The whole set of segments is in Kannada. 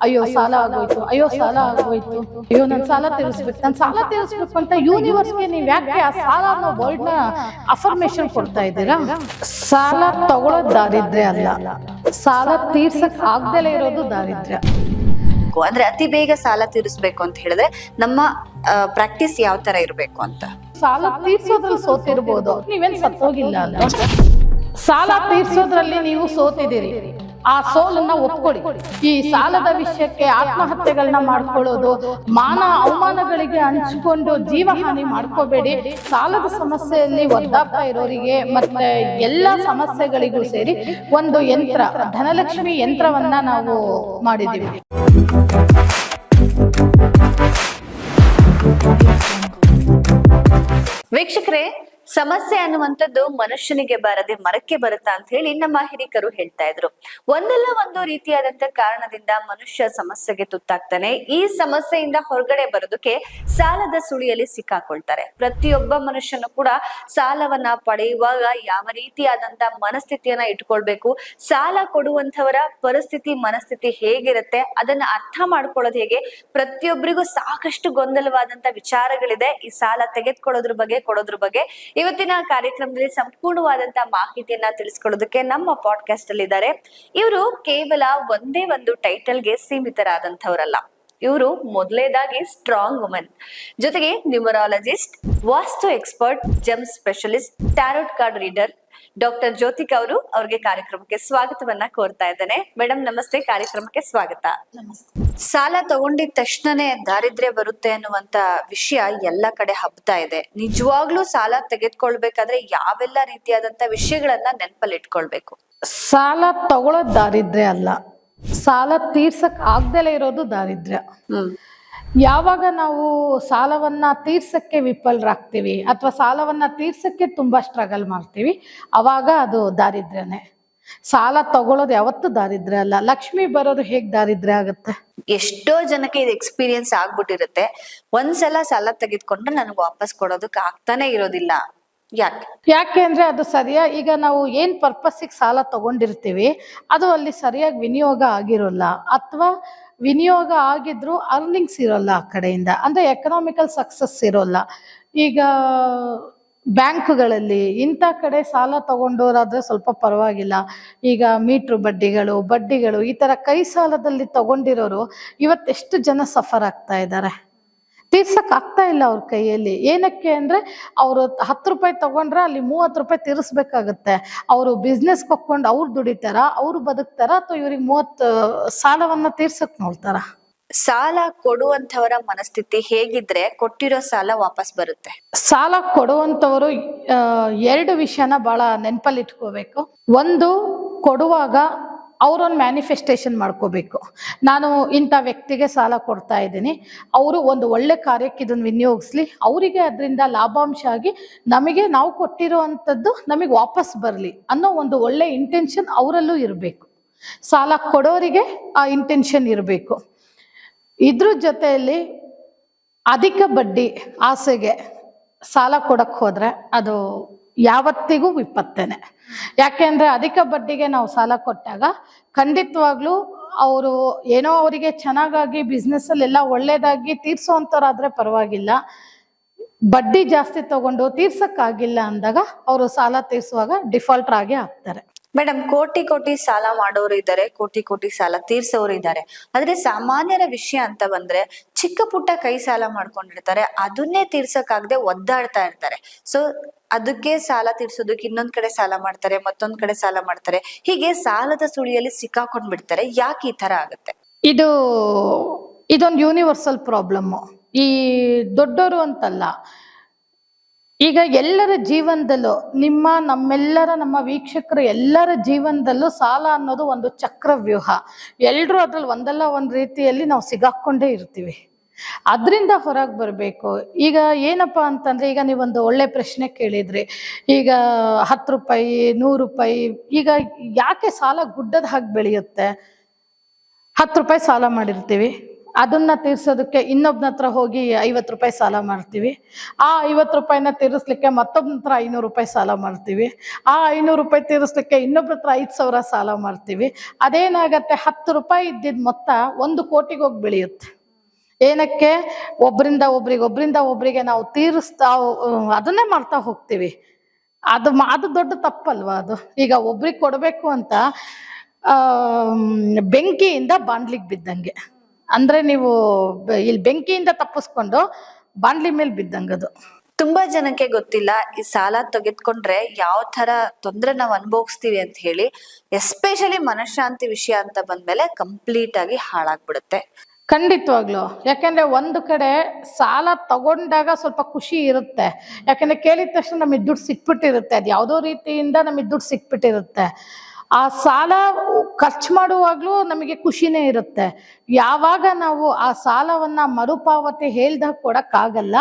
ಅಯ್ಯೋ ಸಾಲ ಆಗೋಯ್ತು, ಅಯ್ಯೋ ಸಾಲ ಆಗೋಯ್ತು, ಅಯ್ಯೋ ನನ್ ಸಾಲ ತೀರಿಸ್ಬೇಕು, ನನ್ ಸಾಲ ತೀರಿಸ್ಬೇಕು ಅಂತ ಯೂನಿವರ್ಸ್ಗೆ ನೀವ್ ಯಾಕೆ ಆ ಸಾಲ ಅನ್ನೋ ವರ್ಡ್ ನ ಅಫರ್ಮೇಶನ್ ಕೊಡ್ತಾ ಇದ್ದೀರಾ? ಸಾಲ ತಗೊಳ್ಳೋದು ದಾರಿದ್ರ್ಯ ಅಲ್ಲ, ಸಾಲ ತೀರ್ಸಕ್ ಆಗ್ದಲೇ ಇರೋದು ದಾರಿದ್ರ್ಯ. ಅಂದ್ರೆ ಅತಿ ಬೇಗ ಸಾಲ ತೀರಿಸ್ಬೇಕು ಅಂತ ಹೇಳಿದ್ರೆ ನಮ್ಮ ಪ್ರಾಕ್ಟೀಸ್ ಯಾವ ತರ ಇರ್ಬೇಕು ಅಂತ? ಸಾಲ ತೀರ್ಸೋದ್ರಲ್ಲಿ ಸೋತಿರ್ಬೋದು, ನೀವೇನ್ ಸತ್ತೋಗಿಲ್ಲ ಅಲ್ಲ. ಸಾಲ ತೀರ್ಸೋದ್ರಲ್ಲಿ ನೀವು ಸೋತಿದ್ದೀರಿ, ಆ ಸೋಲನ್ನ ಒಪ್ಕೊಡಿ. ಈ ಸಾಲದ ವಿಷಯಕ್ಕೆ ಆತ್ಮಹತ್ಯೆಗಳನ್ನ ಮಾಡ್ಕೊಳ್ಳೋದು, ಮಾನ ಅವಮಾನಗಳಿಗೆ ಹಂಚಿಕೊಂಡು ಜೀವ ಹಾನಿ ಮಾಡ್ಕೋಬೇಡಿ. ಸಾಲದ ಸಮಸ್ಯೆಯಲ್ಲಿ ಒದ್ದಾಡ್ತಾ ಇರೋರಿಗೆ ಮತ್ತೆ ಎಲ್ಲ ಸಮಸ್ಯೆಗಳಿಗೂ ಸೇರಿ ಒಂದು ಯಂತ್ರ, ಧನಲಕ್ಷ್ಮಿ ಯಂತ್ರವನ್ನ ನಾವು ಮಾಡಿದ್ದೀವಿ. ವೀಕ್ಷಕರೇ, ಸಮಸ್ಯೆ ಅನ್ನುವಂಥದ್ದು ಮನುಷ್ಯನಿಗೆ ಬಾರದೆ ಮರಕ್ಕೆ ಬರುತ್ತಾ ಅಂತ ಹೇಳಿ ನಮ್ಮ ಹಿರಿಕರು ಹೇಳ್ತಾ ಇದ್ರು. ಒಂದಲ್ಲ ಒಂದು ರೀತಿಯಾದಂತ ಕಾರಣದಿಂದ ಮನುಷ್ಯ ಸಮಸ್ಯೆಗೆ ತುತ್ತಾಗ್ತಾನೆ. ಈ ಸಮಸ್ಯೆಯಿಂದ ಹೊರಗಡೆ ಬರೋದಕ್ಕೆ ಸಾಲದ ಸುಳಿಯಲ್ಲಿ ಸಿಕ್ಕಾಕೊಳ್ತಾರೆ. ಪ್ರತಿಯೊಬ್ಬ ಮನುಷ್ಯನು ಕೂಡ ಸಾಲವನ್ನ ಪಡೆಯುವಾಗ ಯಾವ ರೀತಿಯಾದಂತ ಮನಸ್ಥಿತಿಯನ್ನ ಇಟ್ಕೊಳ್ಬೇಕು, ಸಾಲ ಕೊಡುವಂತವರ ಪರಿಸ್ಥಿತಿ ಮನಸ್ಥಿತಿ ಹೇಗಿರುತ್ತೆ ಅದನ್ನ ಅರ್ಥ ಮಾಡ್ಕೊಳ್ಳೋದು ಹೇಗೆ, ಪ್ರತಿಯೊಬ್ಬರಿಗೂ ಸಾಕಷ್ಟು ಗೊಂದಲವಾದಂತ ವಿಚಾರಗಳಿದೆ ಈ ಸಾಲ ತೆಗೆದುಕೊಳ್ಳೋದ್ರ ಬಗ್ಗೆ, ಕೊಡೋದ್ರ ಬಗ್ಗೆ. ಇವತ್ತಿನ ಕಾರ್ಯಕ್ರಮದಲ್ಲಿ ಸಂಪೂರ್ಣವಾದಂತಹ ಮಾಹಿತಿಯನ್ನ ತಿಳಿಸ್ಕೊಳ್ಳೋದಕ್ಕೆ ನಮ್ಮ ಪಾಡ್ಕಾಸ್ಟ್ ಅಲ್ಲಿ ಇದ್ದಾರೆ. ಇವರು ಕೇವಲ ಒಂದೇ ಒಂದು ಟೈಟಲ್ಗೆ ಸೀಮಿತರಾದಂಥವರಲ್ಲ. ಇವರು ಮೊದಲೇದಾಗಿ ಸ್ಟ್ರಾಂಗ್ ವುಮನ್, ಜೊತೆಗೆ numerologist, vastu expert, gem specialist, tarot card reader. Doctor Jyothika ಅವರು, ಅವ್ರಿಗೆ ಕಾರ್ಯಕ್ರಮಕ್ಕೆ ಸ್ವಾಗತವನ್ನ ಕೋರ್ತಾ ಇದ್ದೇನೆ. ಮೇಡಮ್ ನಮಸ್ತೆ, ಕಾರ್ಯಕ್ರಮಕ್ಕೆ ಸ್ವಾಗತ. ಸಾಲ ತಗೊಂಡಿದ ತಕ್ಷಣನೇ ದಾರಿದ್ರ್ಯ ಬರುತ್ತೆ ಅನ್ನುವಂತ ವಿಷಯ ಎಲ್ಲ ಕಡೆ ಹಬ್ತಾ ಇದೆ. ನಿಜವಾಗ್ಲೂ ಸಾಲ ತೆಗೆದುಕೊಳ್ಬೇಕಾದ್ರೆ ಯಾವೆಲ್ಲ ರೀತಿಯಾದಂತ ವಿಷಯಗಳನ್ನ ನೆನಪಲ್ಲಿ ಇಟ್ಕೊಳ್ಬೇಕು? ಸಾಲ ತಗೊಳ್ಳೋದು ದಾರಿದ್ರ್ಯ ಅಲ್ಲ, ಸಾಲ ತೀರ್ಸಕ್ ಆಗ್ದಲೇ ಇರೋದು ದಾರಿದ್ರ್ಯ. ಯಾವಾಗ ನಾವು ಸಾಲವನ್ನ ತೀರ್ಸಕ್ಕೆ ವಿಫಲರಾಗ್ತೀವಿ ಅಥವಾ ಸಾಲವನ್ನ ತೀರ್ಸಕ್ಕೆ ತುಂಬಾ ಸ್ಟ್ರಗಲ್ ಮಾಡ್ತೀವಿ, ಅವಾಗ ಅದು ದಾರಿದ್ರ್ಯನೇ. ಸಾಲ ತಗೊಳ್ಳೋದು ಯಾವತ್ತೂ ದಾರಿದ್ರ್ಯ ಅಲ್ಲ. ಲಕ್ಷ್ಮಿ ಬರೋದು ಹೇಗ್ ದಾರಿದ್ರ್ಯ ಆಗುತ್ತೆ? ಎಷ್ಟೋ ಜನಕ್ಕೆ ಇದು ಎಕ್ಸ್ಪೀರಿಯನ್ಸ್ ಆಗ್ಬಿಟ್ಟಿರುತ್ತೆ. ಒಂದ್ಸಲ ಸಾಲ ತೆಗೆದುಕೊಂಡ್ರೆ ನನಗೆ ವಾಪಸ್ ಕೊಡೋದಕ್ಕೆ ಆಗ್ತಾನೆ ಇರೋದಿಲ್ಲ. ಯಾಕೆ ಅಂದ್ರೆ ಅದು ಈಗ ನಾವು ಏನ್ ಪರ್ಪಸ್ಸಿಗೆ ಸಾಲ ತಗೊಂಡಿರ್ತೀವಿ ಅದು ಅಲ್ಲಿ ಸರಿಯಾಗಿ ವಿನಿಯೋಗ ಆಗಿರೋಲ್ಲ, ಅಥವಾ ವಿನಿಯೋಗ ಆಗಿದ್ರು ಅರ್ನಿಂಗ್ಸ್ ಇರೋಲ್ಲ ಆ ಕಡೆಯಿಂದ, ಅಂದ್ರೆ ಎಕನಾಮಿಕಲ್ ಸಕ್ಸಸ್ ಇರೋಲ್ಲ. ಈಗ ಬ್ಯಾಂಕ್ಗಳಲ್ಲಿ ಇಂಥ ಕಡೆ ಸಾಲ ತಗೊಂಡೋರಾದ್ರೆ ಸ್ವಲ್ಪ ಪರವಾಗಿಲ್ಲ. ಈಗ ಮೀಟ್ರು ಬಡ್ಡಿಗಳು ಈ ತರ ಕೈ ಸಾಲದಲ್ಲಿ ತಗೊಂಡಿರೋರು ಇವತ್ತೆಷ್ಟು ಜನ ಸಫರ್ ಆಗ್ತಾ ಇದ್ದಾರೆ. ತೀರ್ಸಕ್ ಆಗ್ತಾ ಇಲ್ಲ ಅವ್ರ ಕೈಯಲ್ಲಿ. ಏನಕ್ಕೆ ಅಂದ್ರೆ ಅವರು 10 ರೂಪಾಯಿ ತಗೊಂಡ್ರೆ ಅಲ್ಲಿ 30 ರೂಪಾಯಿ ತೀರಿಸ್ಬೇಕಾಗತ್ತೆ. ಅವರು ಬಿಸ್ನೆಸ್ ಕೊಕ್ಕೊಂಡು ಅವ್ರು ದುಡಿತಾರ, ಅವ್ರು ಬದುಕ್ತಾರ, ಅಥವಾ ಇವ್ರಿಗೆ 30 ಸಾಲವನ್ನ ತೀರ್ಸಕ್ ನೋಡ್ತಾರ? ಸಾಲ ಕೊಡುವಂತವರ ಮನಸ್ಥಿತಿ ಹೇಗಿದ್ರೆ ಕೊಟ್ಟಿರೋ ಸಾಲ ವಾಪಸ್ ಬರುತ್ತೆ? ಸಾಲ ಕೊಡುವಂತವರು 2 ವಿಷಯನ ಬಹಳ ನೆನಪಲ್ಲಿ ಇಟ್ಕೋಬೇಕು. ಒಂದು, ಕೊಡುವಾಗ ಅವರೊಂದು ಮ್ಯಾನಿಫೆಸ್ಟೇಷನ್ ಮಾಡ್ಕೋಬೇಕು. ನಾನು ಇಂಥ ವ್ಯಕ್ತಿಗೆ ಸಾಲ ಕೊಡ್ತಾ ಇದ್ದೀನಿ, ಅವರು ಒಂದು ಒಳ್ಳೆ ಕಾರ್ಯಕ್ಕೆ ಇದನ್ನು ವಿನಿಯೋಗಿಸ್ಲಿ, ಅವರಿಗೆ ಅದರಿಂದ ಲಾಭಾಂಶ ಆಗಿ ನಾವು ಕೊಟ್ಟಿರೋ ಅಂಥದ್ದು ನಮಗೆ ವಾಪಸ್ ಬರಲಿ ಅನ್ನೋ ಒಂದು ಒಳ್ಳೆ ಇಂಟೆನ್ಷನ್ ಅವರಲ್ಲೂ ಇರಬೇಕು. ಸಾಲ ಕೊಡೋರಿಗೆ ಆ ಇಂಟೆನ್ಷನ್ ಇರಬೇಕು. ಇದ್ರ ಜೊತೆಯಲ್ಲಿ ಅಧಿಕ ಬಡ್ಡಿ ಆಸೆಗೆ ಸಾಲ ಕೊಡಕ್ಕೆ ಹೋದ್ರೆ ಅದು ಯಾವತ್ತಿಗೂ ವಿಪತ್ತೇನೆ. ಯಾಕೆಂದ್ರೆ ಅಧಿಕ ಬಡ್ಡಿಗೆ ನಾವು ಸಾಲ ಕೊಟ್ಟಾಗ ಖಂಡಿತವಾಗ್ಲೂ ಅವರು ಏನೋ ಅವರಿಗೆ ಚೆನ್ನಾಗಾಗಿ ಬಿಸ್ನೆಸ್ ಅಲ್ಲೆಲ್ಲ ಒಳ್ಳೇದಾಗಿ ತೀರ್ಸೋಂಥವ್ರಾದ್ರೆ ಪರವಾಗಿಲ್ಲ, ಬಡ್ಡಿ ಜಾಸ್ತಿ ತಗೊಂಡು ತೀರ್ಸಕ್ಕಾಗಿಲ್ಲ ಅಂದಾಗ ಅವರು ಸಾಲ ತೀರ್ಸುವಾಗ ಡಿಫಾಲ್ಟರ್ ಆಗೇ ಆಗ್ತಾರೆ. ಮೇಡಮ್, ಕೋಟಿ ಸಾಲ ಮಾಡೋರು ಇದ್ದಾರೆ, ಕೋಟಿ ಸಾಲ ತೀರ್ಸೋರು ಇದ್ದಾರೆ. ಆದ್ರೆ ಸಾಮಾನ್ಯರ ವಿಷಯ ಅಂತ ಬಂದ್ರೆ ಚಿಕ್ಕ ಪುಟ್ಟ ಕೈ ಸಾಲ ಮಾಡ್ಕೊಂಡಿರ್ತಾರೆ, ಅದನ್ನೇ ತೀರ್ಸಕ್ಕಾಗದೆ ಒದ್ದಾಡ್ತಾ ಇರ್ತಾರೆ. ಸೊ ಅದಕ್ಕೆ ಸಾಲ ತೀರ್ಸೋದಕ್ಕೆ ಇನ್ನೊಂದ್ ಕಡೆ ಸಾಲ ಮಾಡ್ತಾರೆ, ಮತ್ತೊಂದ್ ಕಡೆ ಸಾಲ ಮಾಡ್ತಾರೆ, ಹೀಗೆ ಸಾಲದ ಸುಳಿಯಲ್ಲಿ ಸಿಕ್ಕಾಕೊಂಡ್ ಬಿಡ್ತಾರೆ. ಯಾಕೆ ಈ ತರ ಆಗುತ್ತೆ? ಇದೊಂದು ಯೂನಿವರ್ಸಲ್ ಪ್ರಾಬ್ಲಮ್. ಈ ದೊಡ್ಡವರು ಅಂತಲ್ಲ, ಈಗ ಎಲ್ಲರ ಜೀವನದಲ್ಲೂ ನಮ್ಮ ವೀಕ್ಷಕರು ಎಲ್ಲರ ಜೀವನದಲ್ಲೂ ಸಾಲ ಅನ್ನೋದು ಒಂದು ಚಕ್ರವ್ಯೂಹ. ಎಲ್ಲರೂ ಅದ್ರಲ್ಲಿ ಒಂದಲ್ಲ ಒಂದು ರೀತಿಯಲ್ಲಿ ನಾವು ಸಿಗಾಕೊಂಡೇ ಇರ್ತೀವಿ. ಅದರಿಂದ ಹೊರಗೆ ಬರಬೇಕು. ಈಗ ಏನಪ್ಪಾ ಅಂತಂದ್ರೆ, ಈಗ ನೀವೊಂದು ಒಳ್ಳೆ ಪ್ರಶ್ನೆ ಕೇಳಿದ್ರಿ. ಈಗ 10 ರೂಪಾಯಿ 100 ರೂಪಾಯಿ, ಈಗ ಯಾಕೆ ಸಾಲ ಗುಡ್ಡದ ಹಾಗೆ ಬೆಳೆಯುತ್ತೆ? 10 ರೂಪಾಯಿ ಸಾಲ ಮಾಡಿರ್ತೀವಿ, ಅದನ್ನ ತೀರ್ಸೋದಕ್ಕೆ ಇನ್ನೊಬ್ನ ಹತ್ರ ಹೋಗಿ 50 ರೂಪಾಯಿ ಸಾಲ ಮಾಡ್ತೀವಿ. ಆ 50 ರೂಪಾಯಿನ ತೀರಿಸ್ಲಿಕ್ಕೆ ಮತ್ತೊಬ್ನ ಹತ್ರ 500 ರೂಪಾಯಿ ಸಾಲ ಮಾಡ್ತೀವಿ. ಆ 500 ರೂಪಾಯಿ ತೀರಿಸ್ಲಿಕ್ಕೆ ಇನ್ನೊಬ್ರ ಹತ್ರ 5,000 ಸಾಲ ಮಾಡ್ತೀವಿ. ಅದೇನಾಗತ್ತೆ, 10 ರೂಪಾಯಿ ಇದ್ದಿದ್ ಮೊತ್ತ 1 ಕೋಟಿಗೆ ಹೋಗಿ ಬೆಳೆಯುತ್ತೆ. ಏನಕ್ಕೆ? ಒಬ್ಬರಿಂದ ಒಬ್ರಿಗೆ ನಾವು ತೀರಿಸ್ತಾ ಅದನ್ನೇ ಮಾಡ್ತಾ ಹೋಗ್ತೀವಿ. ಅದು ದೊಡ್ಡ ತಪ್ಪಲ್ವಾ ಅದು? ಈಗ ಒಬ್ರಿಗೆ ಕೊಡಬೇಕು ಅಂತ ಬೆಂಕಿಯಿಂದ ಬಾಂಡ್ಲಿಗೆ ಬಿದ್ದಂಗೆ. ಅಂದ್ರೆ ನೀವು ಇಲ್ಲಿ ಬೆಂಕಿಯಿಂದ ತಪ್ಪಿಸ್ಕೊಂಡು ಬಾಂಡ್ಲಿ ಮೇಲೆ ಬಿದ್ದಂಗದು. ತುಂಬಾ ಜನಕ್ಕೆ ಗೊತ್ತಿಲ್ಲ ಈ ಸಾಲ ತೆಗೆದುಕೊಂಡ್ರೆ ಯಾವ ತರ ತೊಂದ್ರೆ ನಾವು ಅನುಭವಿಸ್ತೀವಿ ಅಂತ ಹೇಳಿ. ಎಸ್ಪೆಷಲಿ ಮನಃಶಾಂತಿ ವಿಷಯ ಅಂತ ಬಂದ್ಮೇಲೆ ಕಂಪ್ಲೀಟ್ ಆಗಿ ಹಾಳಾಗ್ಬಿಡುತ್ತೆ. ಖಂಡಿತವಾಗ್ಲು. ಯಾಕೆಂದ್ರೆ ಒಂದು ಕಡೆ ಸಾಲ ತಗೊಂಡಾಗ ಸ್ವಲ್ಪ ಖುಷಿ ಇರುತ್ತೆ. ಯಾಕೆಂದ್ರೆ ಕೇಳಿದ ತಕ್ಷಣ ನಮಗೆ ದುಡ್ಡು ಸಿಕ್ಬಿಟ್ಟಿರುತ್ತೆ. ಅದು ಯಾವುದೋ ರೀತಿಯಿಂದ ನಮಗೆ ದುಡ್ಡು ಸಿಕ್ಬಿಟ್ಟಿರುತ್ತೆ. ಆ ಸಾಲ ಖರ್ಚು ಮಾಡುವಾಗ್ಲೂ ನಮಗೆ ಖುಷಿನೇ ಇರುತ್ತೆ. ಯಾವಾಗ ನಾವು ಆ ಸಾಲವನ್ನ ಮರುಪಾವತಿ ಹೇಳ್ದಾಗ ಕೊಡಕ್ಕಾಗಲ್ಲ,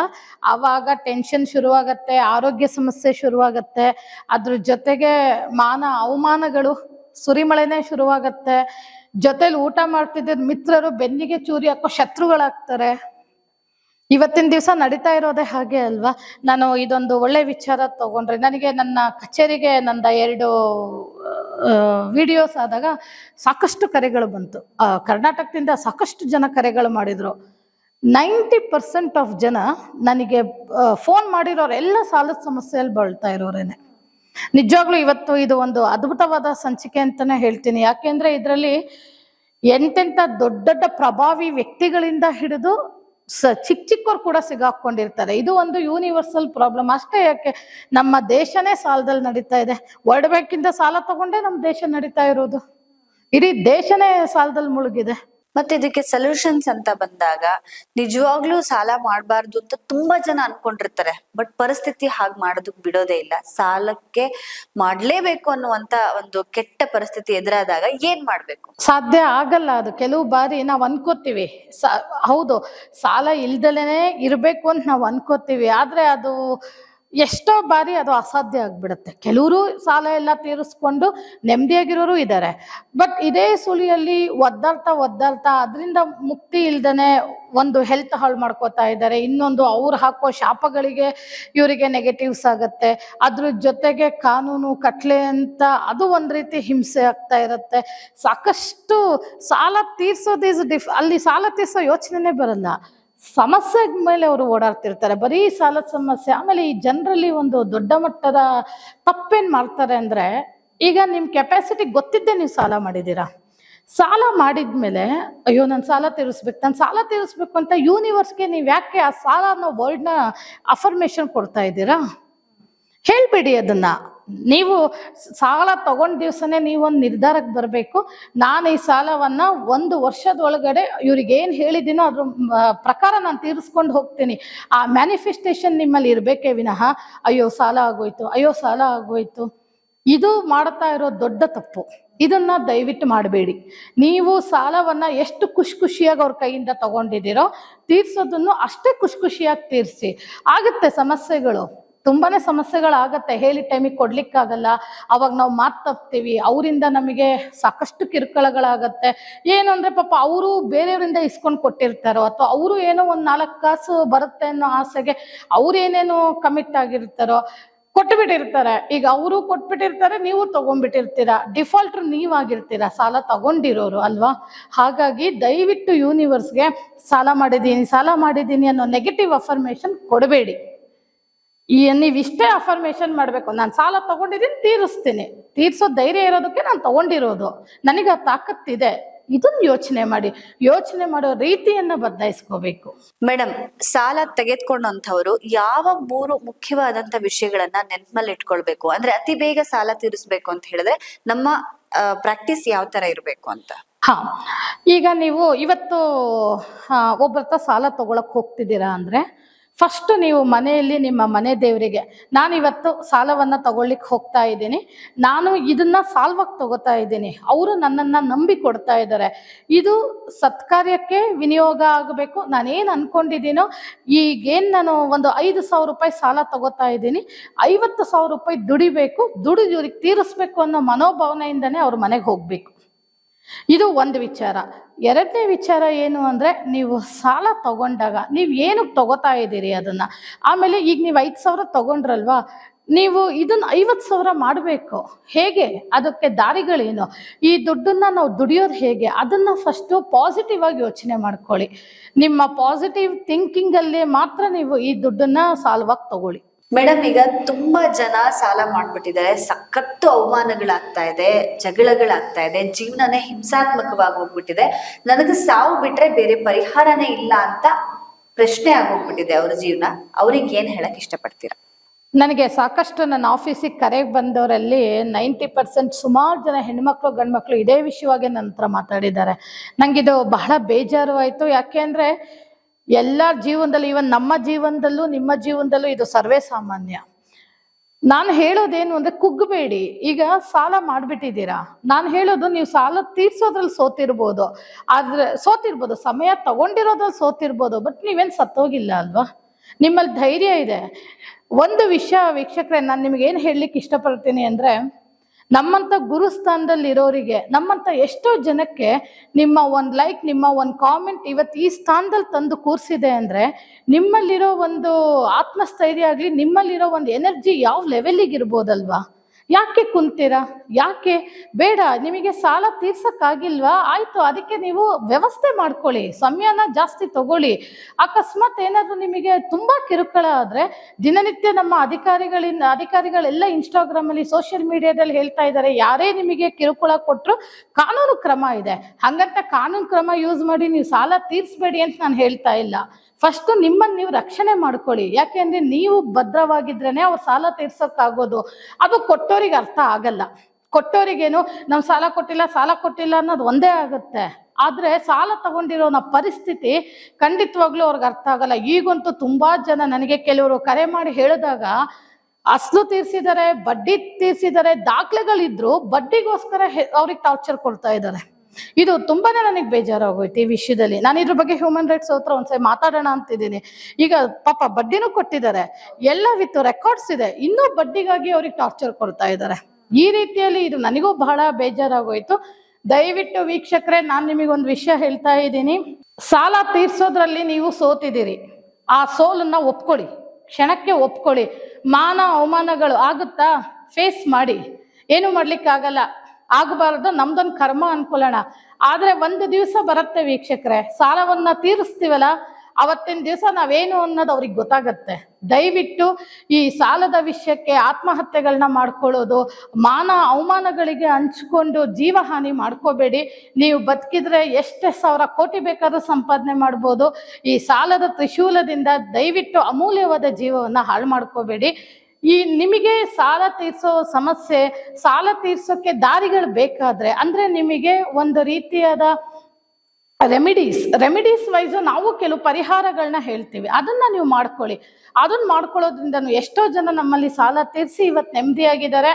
ಆವಾಗ ಟೆನ್ಷನ್ ಶುರುವಾಗತ್ತೆ, ಆರೋಗ್ಯ ಸಮಸ್ಯೆ ಶುರುವಾಗತ್ತೆ, ಅದ್ರ ಜೊತೆಗೆ ಮಾನ ಅವಮಾನಗಳು ಸುರಿಮಳೆನೇ ಶುರುವಾಗತ್ತೆ. ಜೊತೆಲಿ ಊಟ ಮಾಡ್ತಿದ್ದ ಮಿತ್ರರು ಬೆನ್ನಿಗೆ ಚೂರಿ ಹಾಕೋ ಶತ್ರುಗಳಾಗ್ತಾರೆ. ಇವತ್ತಿನ ದಿವಸ ನಡೀತಾ ಇರೋದೇ ಹಾಗೆ ಅಲ್ವಾ? ನಾನು ಇದೊಂದು ಒಳ್ಳೆ ವಿಚಾರ ತಗೊಂಡ್ರೆ, ನನಗೆ ನನ್ನ ಕಚೇರಿಗೆ ನಂದ 2 ವಿಡಿಯೋಸ್ ಆದಾಗ ಸಾಕಷ್ಟು ಕರೆಗಳು ಬಂತು. ಕರ್ನಾಟಕದಿಂದ ಸಾಕಷ್ಟು ಜನ ಕರೆಗಳು ಮಾಡಿದ್ರು. 90% ಆಫ್ ಜನ ನನಗೆ ಫೋನ್ ಮಾಡಿರೋರೆಲ್ಲ ಸಾಲದ ಸಮಸ್ಯೆಯಲ್ಲಿ ಬಳಲ್ತಾ ಇರೋರೇನೆ. ನಿಜವಾಗ್ಲೂ ಇವತ್ತು ಇದು ಒಂದು ಅದ್ಭುತವಾದ ಸಂಚಿಕೆ ಅಂತಾನೆ ಹೇಳ್ತೀನಿ. ಯಾಕೆಂದ್ರೆ ಇದರಲ್ಲಿ ಎಂತೆಂಥ ದೊಡ್ಡ ದೊಡ್ಡ ಪ್ರಭಾವಿ ವ್ಯಕ್ತಿಗಳಿಂದ ಹಿಡಿದು ಚಿಕ್ಕವ್ರು ಕೂಡ ಸಿಗಾಕೊಂಡಿರ್ತಾರೆ. ಇದು ಒಂದು ಯೂನಿವರ್ಸಲ್ ಪ್ರಾಬ್ಲಮ್ ಅಷ್ಟೇ. ಯಾಕೆ ನಮ್ಮ ದೇಶನೇ ಸಾಲದಲ್ಲಿ ನಡೀತಾ ಇದೆ. ವರ್ಲ್ಡ್ ಬ್ಯಾಂಕಿಂದ ಸಾಲ ತಗೊಂಡೇ ನಮ್ಮ ದೇಶ ನಡೀತಾ ಇರೋದು. ಇಡೀ ದೇಶನೇ ಸಾಲದಲ್ಲಿ ಮುಳುಗಿದೆ. ಮತ್ತೆ ಇದಕ್ಕೆ ಸೊಲ್ಯೂಷನ್ಸ್ ಅಂತ ಬಂದಾಗ ನಿಜವಾಗ್ಲೂ ಸಾಲ ಮಾಡಬಾರ್ದು ಅಂತ ತುಂಬಾ ಜನ ಅನ್ಕೊಂಡಿರ್ತಾರೆ. ಬಟ್ ಪರಿಸ್ಥಿತಿ ಹಾಗೆ ಮಾಡೋದಕ್ ಬಿಡೋದೇ ಇಲ್ಲ. ಸಾಲಕ್ಕೆ ಮಾಡ್ಲೇಬೇಕು ಅನ್ನುವಂತ ಒಂದು ಕೆಟ್ಟ ಪರಿಸ್ಥಿತಿ ಎದುರಾದಾಗ ಏನ್ ಮಾಡ್ಬೇಕು? ಸಾಧ್ಯ ಆಗಲ್ಲ ಅದು. ಕೆಲವು ಬಾರಿ ನಾವು ಅನ್ಕೋತೀವಿ ಹೌದು ಸಾಲ ಇಲ್ದಲೇನೆ ಇರ್ಬೇಕು ಅಂತ ನಾವು ಅನ್ಕೋತೀವಿ. ಆದ್ರೆ ಅದು ಎಷ್ಟೋ ಬಾರಿ ಅದು ಅಸಾಧ್ಯ ಆಗ್ಬಿಡುತ್ತೆ. ಕೆಲವರು ಸಾಲ ಎಲ್ಲ ತೀರಿಸ್ಕೊಂಡು ನೆಮ್ಮದಿಯಾಗಿರೋರು ಇದ್ದಾರೆ. ಬಟ್ ಇದೇ ಸುಳಿಯಲ್ಲಿ ಒದ್ದಾಡ್ತಾ ಅದರಿಂದ ಮುಕ್ತಿ ಇಲ್ದನೆ ಒಂದು ಹೆಲ್ತ್ ಹಾಳು ಮಾಡ್ಕೋತಾ ಇದ್ದಾರೆ. ಇನ್ನೊಂದು ಅವ್ರು ಹಾಕೋ ಶಾಪಗಳಿಗೆ ಇವರಿಗೆ ನೆಗೆಟಿವ್ಸ್ ಆಗುತ್ತೆ. ಅದ್ರ ಜೊತೆಗೆ ಕಾನೂನು ಕಟ್ಲೆ ಅಂತ ಅದು ಒಂದ್ ರೀತಿ ಹಿಂಸೆ ಆಗ್ತಾ ಇರುತ್ತೆ. ಸಾಕಷ್ಟು ಸಾಲ ತೀರ್ಸೋದು ಅಲ್ಲಿ ಸಾಲ ತೀರ್ಸೋ ಯೋಚನೆನೇ ಬರಲ್ಲ. ಸಮಸ್ಯೆ ಮೇಲೆ ಅವರು ಓಡಾಡ್ತಿರ್ತಾರೆ, ಬರೀ ಸಾಲದ ಸಮಸ್ಯೆ. ಆಮೇಲೆ ಈ ಜನರಲ್ಲಿ ಒಂದು ದೊಡ್ಡ ಮಟ್ಟದ ತಪ್ಪೇನ್ ಮಾಡ್ತಾರೆ ಅಂದ್ರೆ, ಈಗ ನಿಮ್ ಕೆಪಾಸಿಟಿ ಗೊತ್ತಿದ್ದೆ ನೀವು ಸಾಲ ಮಾಡಿದೀರಾ. ಸಾಲ ಮಾಡಿದ್ಮೇಲೆ ಅಯ್ಯೋ ನಾನು ಸಾಲ ತೀರಿಸ್ಬೇಕು ಅಂತ ಯೂನಿವರ್ಸ್ಗೆ ನೀವು ಯಾಕೆ ಆ ಸಾಲ ಅನ್ನೋ ವರ್ಡ್ನ ಅಫರ್ಮೇಶನ್ ಕೊಡ್ತಾ ಇದ್ದೀರಾ? ಹೇಳ್ಬೇಡಿ ಅದನ್ನ. ನೀವು ಸಾಲ ತಗೊಂಡ ದಿವಸನೇ ನೀವೊಂದು ನಿರ್ಧಾರಕ್ಕೆ ಬರಬೇಕು. ನಾನು ಈ ಸಾಲವನ್ನ 1 ವರ್ಷದೊಳಗಡೆ ಇವ್ರಿಗೆ ಏನು ಹೇಳಿದ್ದೀನೋ ಅದ್ರ ಪ್ರಕಾರ ನಾನು ತೀರಿಸ್ಕೊಂಡು ಹೋಗ್ತೀನಿ. ಆ ಮ್ಯಾನಿಫೆಸ್ಟೇಷನ್ ನಿಮ್ಮಲ್ಲಿ ಇರಬೇಕೇ ವಿನಃ ಅಯ್ಯೋ ಸಾಲ ಆಗೋಯ್ತು ಇದು ಮಾಡ್ತಾ ಇರೋ ದೊಡ್ಡ ತಪ್ಪು. ಇದನ್ನ ದಯವಿಟ್ಟು ಮಾಡಬೇಡಿ. ನೀವು ಸಾಲವನ್ನ ಎಷ್ಟು ಖುಷಿಯಾಗಿ ಅವ್ರ ಕೈಯಿಂದ ತಗೊಂಡಿದ್ದೀರೋ ತೀರ್ಸೋದನ್ನು ಅಷ್ಟೇ ಖುಷಿಯಾಗಿ ತೀರಿಸಿ. ಆಗುತ್ತೆ ಸಮಸ್ಯೆಗಳು, ತುಂಬಾನೇ ಸಮಸ್ಯೆಗಳಾಗತ್ತೆ. ಹೇಳಿ ಟೈಮಿಗೆ ಕೊಡ್ಲಿಕ್ಕಾಗಲ್ಲ. ಅವಾಗ ನಾವು ಮಾತು ತಪ್ತೀವಿ. ಅವರಿಂದ ನಮಗೆ ಸಾಕಷ್ಟು ಕಿರುಕುಳಗಳಾಗತ್ತೆ. ಏನು ಅಂದ್ರೆ ಪಾಪ ಅವರು ಬೇರೆಯವರಿಂದ ಇಸ್ಕೊಂಡು ಕೊಟ್ಟಿರ್ತಾರೋ, ಅಥವಾ ಅವರು ಏನೋ 1-4 ಕಾಸು ಬರುತ್ತೆ ಅನ್ನೋ ಆಸೆಗೆ ಅವ್ರು ಏನೇನೋ ಕಮಿಟ್ ಆಗಿರ್ತಾರೋ ಕೊಟ್ಬಿಟ್ಟಿರ್ತಾರೆ. ಈಗ ಅವರು ಕೊಟ್ಬಿಟ್ಟಿರ್ತಾರೆ, ನೀವು ತಗೊಂಡ್ಬಿಟ್ಟಿರ್ತೀರಾ. ಡಿಫಾಲ್ಟ್ರು ನೀವಾಗಿರ್ತೀರಾ, ಸಾಲ ತಗೊಂಡಿರೋರು ಅಲ್ವಾ? ಹಾಗಾಗಿ ದಯವಿಟ್ಟು ಯೂನಿವರ್ಸ್ಗೆ ಸಾಲ ಮಾಡಿದ್ದೀನಿ ಅನ್ನೋ ನೆಗೆಟಿವ್ ಅಫರ್ಮೇಶನ್ ಕೊಡಬೇಡಿ. ನೀವಿಷ್ಟೇ ಅಫರ್ಮೇಶನ್ ಮಾಡಬೇಕು, ನಾನು ಸಾಲ ತಗೊಂಡಿದ್ದೀನಿ, ತೀರ್ಸೋ ಧೈರ್ಯ ಇರೋದಕ್ಕೆ ನಾನು ತಗೊಂಡಿರೋದು, ನನಗೆ ಆ ತಾಕತ್ತಿದೆ. ಇದನ್ನ ಯೋಚನೆ ಮಾಡೋ ರೀತಿಯನ್ನ ಬದಲಾಯಿಸ್ಕೋಬೇಕು. ಮೇಡಮ್, ಸಾಲ ತೆಗೆದುಕೊಂಡಂಥವ್ರು ಯಾವ 3 ಮುಖ್ಯವಾದಂತ ವಿಷಯಗಳನ್ನ ನೆನಪಲ್ಲಿ ಇಟ್ಕೊಳ್ಬೇಕು? ಅಂದ್ರೆ ಅತಿ ಬೇಗ ಸಾಲ ತೀರಿಸ್ಬೇಕು ಅಂತ ಹೇಳಿದ್ರೆ ನಮ್ಮ ಪ್ರಾಕ್ಟೀಸ್ ಯಾವ ತರ ಇರ್ಬೇಕು ಅಂತ? ಈಗ ನೀವು ಇವತ್ತು ಒಬ್ಬರ ಹತ್ರ ಸಾಲ ತಗೊಳಕ್ ಹೋಗ್ತಿದ್ದೀರಾ ಅಂದ್ರೆ, ಫಸ್ಟ್ ನೀವು ಮನೆಯಲ್ಲಿ ನಿಮ್ಮ ಮನೆ ದೇವರಿಗೆ, ನಾನಿವತ್ತು ಸಾಲವನ್ನ ತಗೊಳ್ಳಿಕ್ಕೆ ಹೋಗ್ತಾ ಇದ್ದೀನಿ, ನಾನು ಇದನ್ನ ಸಾಲ್ವಾಗಿ ತಗೋತಾ ಇದ್ದೀನಿ, ಅವರು ನನ್ನನ್ನ ನಂಬಿ ಕೊಡ್ತಾ ಇದ್ದಾರೆ, ಇದು ಸತ್ಕಾರ್ಯಕ್ಕೆ ವಿನಿಯೋಗ ಆಗಬೇಕು. ನಾನೇನು ಅನ್ಕೊಂಡಿದ್ದೀನೋ, ಈಗೇನು ನಾನು ಒಂದು 5,000 ರೂಪಾಯಿ ಸಾಲ ತಗೋತಾ ಇದ್ದೀನಿ, 50,000 ರೂಪಾಯಿ ದುಡಿಬೇಕು, ದುಡಿದು ಇವ್ರಿಗೆ ತೀರಿಸ್ಬೇಕು ಅನ್ನೋ ಮನೋಭಾವನೆಯಿಂದನೇ ಅವ್ರ ಮನೆಗೆ ಹೋಗ್ಬೇಕು. ಇದು ಒಂದು ವಿಚಾರ. ಎರಡನೇ ವಿಚಾರ ಏನು ಅಂದರೆ, ನೀವು ಸಾಲ ತಗೊಂಡಾಗ ನೀವು ಏನಕ್ಕೆ ತಗೋತಾ ಇದ್ದೀರಿ ಅದನ್ನು. ಆಮೇಲೆ ಈಗ ನೀವು 5,000 ತಗೊಂಡ್ರಲ್ವಾ, ನೀವು ಇದನ್ನು 50,000 ಮಾಡಬೇಕು. ಹೇಗೆ? ಅದಕ್ಕೆ ದಾರಿಗಳೇನು? ಈ ದುಡ್ಡನ್ನು ನಾವು ದುಡಿಯೋದು ಹೇಗೆ? ಅದನ್ನು ಫಸ್ಟು ಪಾಸಿಟಿವ್ ಆಗಿ ಯೋಚನೆ ಮಾಡ್ಕೊಳ್ಳಿ. ನಿಮ್ಮ ಪಾಸಿಟಿವ್ ಥಿಂಕಿಂಗಲ್ಲಿ ಮಾತ್ರ ನೀವು ಈ ದುಡ್ಡನ್ನು ಸಾಲವಾಗಿ ತಗೊಳ್ಳಿ. ಮೇಡಮ್, ಈಗ ತುಂಬಾ ಜನ ಸಾಲ ಮಾಡ್ಬಿಟ್ಟಿದ್ದಾರೆ, ಸಖತ್ತು ಅವಮಾನಗಳಾಗ್ತಾ ಇದೆ, ಜಗಳಗಳಾಗ್ತಾ ಇದೆ, ಜೀವನನೇ ಹಿಂಸಾತ್ಮಕವಾಗಿ ಹೋಗ್ಬಿಟ್ಟಿದೆ. ನನಗೆ ಸಾವು ಬಿಟ್ರೆ ಬೇರೆ ಪರಿಹಾರನೇ ಇಲ್ಲ ಅಂತ ಪ್ರಶ್ನೆ ಆಗೋಗ್ಬಿಟ್ಟಿದೆ ಅವ್ರ ಜೀವನ. ಅವ್ರಿಗೆ ಏನ್ ಹೇಳಕ್ ಇಷ್ಟಪಡ್ತೀರಾ? ನನಗೆ ಸಾಕಷ್ಟು ನನ್ನ ಆಫೀಸಿಗೆ ಕರೆಗೆ ಬಂದವರಲ್ಲಿ 90% ಸುಮಾರು ಜನ ಹೆಣ್ಮಕ್ಳು ಗಂಡ್ಮಕ್ಳು ಇದೇ ವಿಷಯವಾಗಿ ನನ್ನ ಹತ್ರ ಮಾತಾಡಿದ್ದಾರೆ. ನನಗಿದು ಬಹಳ ಬೇಜಾರು ಆಯಿತು. ಯಾಕೆ ಅಂದರೆ ಎಲ್ಲರ ಜೀವನದಲ್ಲೂ, ಇವನ್ ನಮ್ಮ ಜೀವನದಲ್ಲೂ ನಿಮ್ಮ ಜೀವನದಲ್ಲೂ ಇದು ಸರ್ವೇ ಸಾಮಾನ್ಯ. ನಾನು ಹೇಳೋದೇನು ಅಂದರೆ, ಕುಗ್ಗಬೇಡಿ. ಈಗ ಸಾಲ ಮಾಡಿಬಿಟ್ಟಿದ್ದೀರಾ, ನಾನು ಹೇಳೋದು ನೀವು ಸಾಲ ತೀರ್ಸೋದ್ರಲ್ಲಿ ಸೋತಿರ್ಬೋದು, ಸಮಯ ತಗೊಂಡಿರೋದ್ರಲ್ಲಿ ಸೋತಿರ್ಬೋದು, ಬಟ್ ನೀವೇನು ಸತ್ತೋಗಿಲ್ಲ ಅಲ್ವಾ? ನಿಮ್ಮಲ್ಲಿ ಧೈರ್ಯ ಇದೆ. ಒಂದು ವಿಷಯ ವೀಕ್ಷಕರೇ, ನಾನು ನಿಮಗೇನು ಹೇಳಲಿಕ್ಕೆ ಇಷ್ಟಪಡ್ತೀನಿ ಅಂದರೆ, ನಮ್ಮಂಥ ಗುರುಸ್ಥಾನದಲ್ಲಿ ಇರೋರಿಗೆ, ನಮ್ಮಂಥ ಎಷ್ಟೋ ಜನಕ್ಕೆ ನಿಮ್ಮ ಒಂದು ಲೈಕ್, ನಿಮ್ಮ ಒಂದು ಕಾಮೆಂಟ್ ಇವತ್ತು ಈ ಸ್ಥಾನದಲ್ಲಿ ತಂದು ಕೂರಿಸಿದೆ ಅಂದರೆ, ನಿಮ್ಮಲ್ಲಿರೋ ಒಂದು ಆತ್ಮಸ್ಥೈರ್ಯ ಆಗಲಿ, ನಿಮ್ಮಲ್ಲಿರೋ ಒಂದು ಎನರ್ಜಿ ಯಾವ ಲೆವೆಲಿಗೆ ಇರ್ಬೋದಲ್ವಾ? ಯಾಕೆ ಕುಂತೀರಾ? ಯಾಕೆ ಬೇಡ? ನಿಮಗೆ ಸಾಲ ತೀರ್ಸಕ್ಕಾಗಿಲ್ವಾ? ಆಯ್ತು, ಅದಕ್ಕೆ ನೀವು ವ್ಯವಸ್ಥೆ ಮಾಡ್ಕೊಳ್ಳಿ, ಸಮಯನ ಜಾಸ್ತಿ ತಗೊಳ್ಳಿ. ಅಕಸ್ಮಾತ್ ಏನಾದರೂ ನಿಮಗೆ ತುಂಬಾ ಕಿರುಕುಳ ಆದರೆ, ದಿನನಿತ್ಯ ನಮ್ಮ ಅಧಿಕಾರಿಗಳೆಲ್ಲ ಇನ್ಸ್ಟಾಗ್ರಾಮಲ್ಲಿ, ಸೋಷಿಯಲ್ ಮೀಡಿಯಾದಲ್ಲಿ ಹೇಳ್ತಾ ಇದ್ದಾರೆ, ಯಾರೇ ನಿಮಗೆ ಕಿರುಕುಳ ಕೊಟ್ಟರು ಕಾನೂನು ಕ್ರಮ ಇದೆ. ಹಾಗಂತ ಕಾನೂನು ಕ್ರಮ ಯೂಸ್ ಮಾಡಿ ನೀವು ಸಾಲ ತೀರಿಸಬೇಡಿ ಅಂತ ನಾನು ಹೇಳ್ತಾ ಇಲ್ಲ. ಫಸ್ಟ್ ನಿಮ್ಮನ್ನು ನೀವು ರಕ್ಷಣೆ ಮಾಡ್ಕೊಳ್ಳಿ. ಯಾಕೆಂದ್ರೆ ನೀವು ಭದ್ರವಾಗಿದ್ರೇನೆ ಅವ್ರು ಸಾಲ ತೀರ್ಸೋಕ್ಕಾಗೋದು. ಅದು ಕೊಟ್ಟೋರಿಗೆ ಅರ್ಥ ಆಗಲ್ಲ. ಕೊಟ್ಟೋರಿಗೇನು ನಾವು ಸಾಲ ಕೊಟ್ಟಿಲ್ಲ ಅನ್ನೋದು ಒಂದೇ ಆಗುತ್ತೆ. ಆದರೆ ಸಾಲ ತಗೊಂಡಿರೋನ ಪರಿಸ್ಥಿತಿ ಖಂಡಿತವಾಗ್ಲೂ ಅವ್ರಿಗೆ ಅರ್ಥ ಆಗಲ್ಲ. ಈಗಂತೂ ತುಂಬಾ ಜನ ನನಗೆ ಕೆಲವರು ಕರೆ ಮಾಡಿ ಹೇಳಿದಾಗ, ಅಸಲು ತೀರ್ಸಿದ್ದಾರೆ, ಬಡ್ಡಿ ತೀರ್ಸಿದ್ದಾರೆ, ದಾಖಲೆಗಳಿದ್ರು ಬಡ್ಡಿಗೋಸ್ಕರ ಅವ್ರಿಗೆ ಟಾರ್ಚರ್ ಕೊಡ್ತಾ ಇದ್ದಾರೆ. ಇದು ತುಂಬಾನೇ ನನಗೆ ಬೇಜಾರಾಗೋಯ್ತು ಈ ವಿಷಯದಲ್ಲಿ. ನಾನು ಇದ್ರ ಬಗ್ಗೆ ಹ್ಯೂಮನ್ ರೈಟ್ಸ್ ಹತ್ರ ಒಂದ್ಸರಿ ಮಾತಾಡೋಣ ಅಂತಿದ್ದೀನಿ. ಈಗ ಪಾಪ ಬಡ್ಡಿನೂ ಕೊಟ್ಟಿದ್ದಾರೆ, ಎಲ್ಲ ವಿತ್ ರೆಕಾರ್ಡ್ಸ್ ಇದೆ, ಇನ್ನೂ ಬಡ್ಡಿಗಾಗಿ ಅವ್ರಿಗೆ ಟಾರ್ಚರ್ ಕೊಡ್ತಾ ಇದ್ದಾರೆ. ಈ ರೀತಿಯಲ್ಲಿ ಇದು ನನಗೂ ಬಹಳ ಬೇಜಾರಾಗೋಯ್ತು. ದಯವಿಟ್ಟು ವೀಕ್ಷಕರೇ, ನಾನು ನಿಮಗೊಂದು ವಿಷಯ ಹೇಳ್ತಾ ಇದ್ದೀನಿ. ಸಾಲ ತೀರ್ಸೋದ್ರಲ್ಲಿ ನೀವು ಸೋತಿದ್ದೀರಿ, ಆ ಸೋಲನ್ನ ಒಪ್ಕೊಳ್ಳಿ, ಕ್ಷಣಕ್ಕೆ ಒಪ್ಕೊಳ್ಳಿ. ಮಾನ ಅವಮಾನಗಳು ಆಗುತ್ತಾ? ಫೇಸ್ ಮಾಡಿ, ಏನು ಮಾಡ್ಲಿಕ್ಕಾಗಲ್ಲ. ಆಗಬಾರ್ದು, ನಮ್ದೊಂದು ಕರ್ಮ ಅನ್ಕೊಳ್ಳೋಣ. ಆದ್ರೆ ಒಂದು ದಿವಸ ಬರುತ್ತೆ ವೀಕ್ಷಕರೇ, ಸಾಲವನ್ನ ತೀರಿಸ್ತೀವಲ್ಲ, ಅವತ್ತಿನ ದಿವಸ ನಾವೇನು ಅನ್ನೋದು ಅವ್ರಿಗೆ ಗೊತ್ತಾಗತ್ತೆ. ದಯವಿಟ್ಟು ಈ ಸಾಲದ ವಿಷಯಕ್ಕೆ ಆತ್ಮಹತ್ಯೆಗಳನ್ನ ಮಾಡ್ಕೊಳ್ಳೋದು, ಮಾನ ಅವಮಾನಗಳಿಗೆ ಹಂಚ್ಕೊಂಡು ಜೀವಹಾನಿ ಮಾಡ್ಕೋಬೇಡಿ. ನೀವು ಬದುಕಿದ್ರೆ ಎಷ್ಟೇ 1,000 ಕೋಟಿ ಬೇಕಾದ್ರೂ ಸಂಪಾದನೆ ಮಾಡ್ಬೋದು. ಈ ಸಾಲದ ತ್ರಿಶೂಲದಿಂದ ದಯವಿಟ್ಟು ಅಮೂಲ್ಯವಾದ ಜೀವವನ್ನ ಹಾಳು ಮಾಡ್ಕೋಬೇಡಿ. ಈ ನಿಮಗೆ ಸಾಲ ತೀರ್ಸೋ ಸಮಸ್ಯೆ, ಸಾಲ ತೀರ್ಸೋಕ್ಕೆ ದಾರಿಗಳು ಬೇಕಾದ್ರೆ, ಅಂದ್ರೆ ನಿಮಗೆ ಒಂದು ರೀತಿಯಾದ ರೆಮಿಡೀಸ್ ವೈಸ್ ನಾವು ಕೆಲವು ಪರಿಹಾರಗಳನ್ನ ಹೇಳ್ತೀವಿ, ಅದನ್ನ ನೀವು ಮಾಡ್ಕೊಳ್ಳಿ. ಅದನ್ನ ಮಾಡ್ಕೊಳ್ಳೋದ್ರಿಂದ ಎಷ್ಟೋ ಜನ ನಮ್ಮಲ್ಲಿ ಸಾಲ ತೀರಿಸಿ ಇವತ್ತು ನೆಮ್ಮದಿಯಾಗಿದ್ದಾರೆ.